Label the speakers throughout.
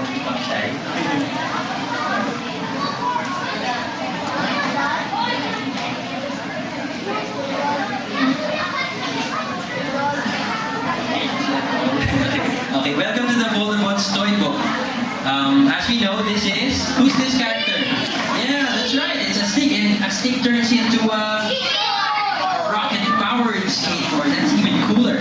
Speaker 1: Shy. Okay, welcome to the Voldemort's Toy Book. As we know, who's this character? Yeah, that's right, it's a stick, and a stick turns into a rocket-powered skateboard. That's even cooler.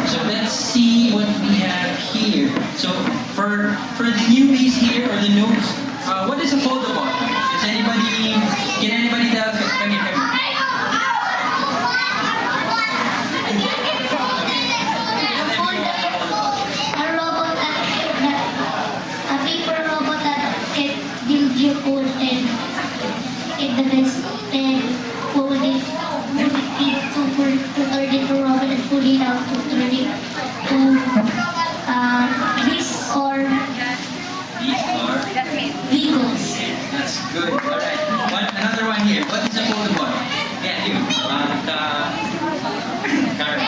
Speaker 1: So let's see what we have here. So for the newbies here, or the noobs, what is a Voldemort? Can anybody tell? Come here.
Speaker 2: You pull and get the best and hold it to turn it to rubber and pull it out to turn it to this or vehicles.
Speaker 1: That's good. Alright. Another one here. What is a Voldemort? Yeah, you. Karen.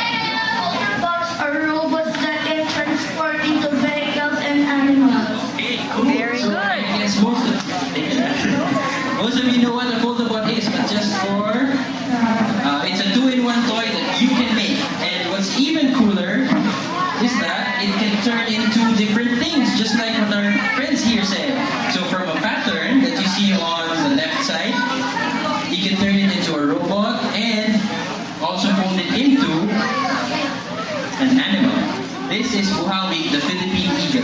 Speaker 2: Voldemorts are robots that can transport into vehicles and animals.
Speaker 1: Okay, cool.
Speaker 3: Very
Speaker 1: So,
Speaker 3: good.
Speaker 1: I guess most of you know what a Voldemort is, but just for it's a two-in-one toy that you can make. And what's even cooler is that it can turn into different things, just like what our friends here said. So from a pattern that you see on the left side, you can turn it into a robot and also fold it into an animal. This is Buhawi, the Philippine eagle.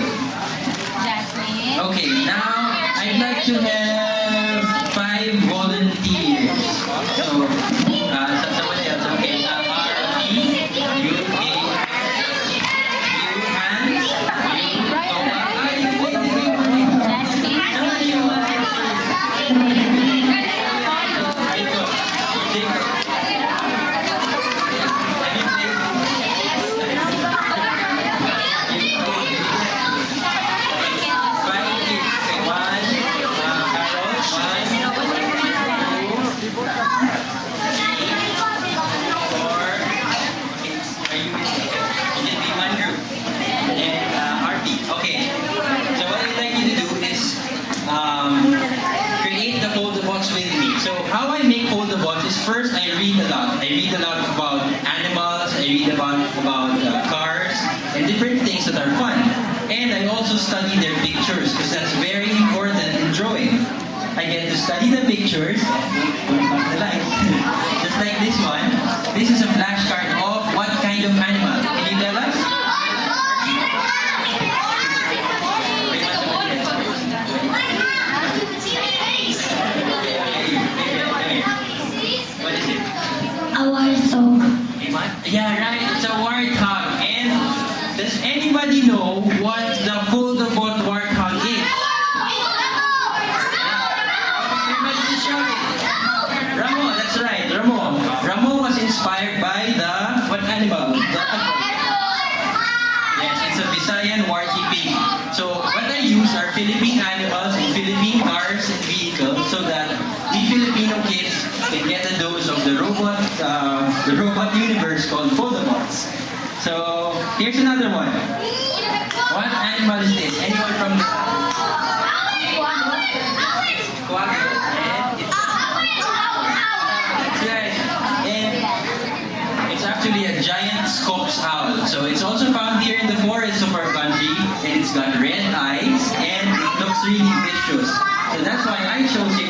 Speaker 3: Jasmine.
Speaker 1: Okay, now I'd like to have 5 volunteers. So, someone else. Okay, R-E, you, hands, create the Voldemorts with me. So how I make Voldemorts is first I read a lot. I read a lot about animals, I read about cars, and different things that are fun. And I also study their pictures because that's very important in drawing. I get to study the pictures, just like this one. This is a flashcard of what kind of animal. Can you tell us? What is it?
Speaker 2: A warthog.
Speaker 1: Yeah, right. It's a warthog. And does anybody know what the Voldemort warthog is? Everybody just shout it. Ramo, that's right. Ramo was inspired by what animal? Yes, it's a Visayan warty pig. So what I use are Philippine animals and Philippine cars and vehicles so that the Filipino kids can get a dose of the robot universe called Voldemorts. So here's another one. What animal is this? Anyone from the Quack? That's right. And it's actually a giant Scops owl. So it's also found here in the forests of our country, and it's got red eyes and it looks really vicious. So that's why I chose it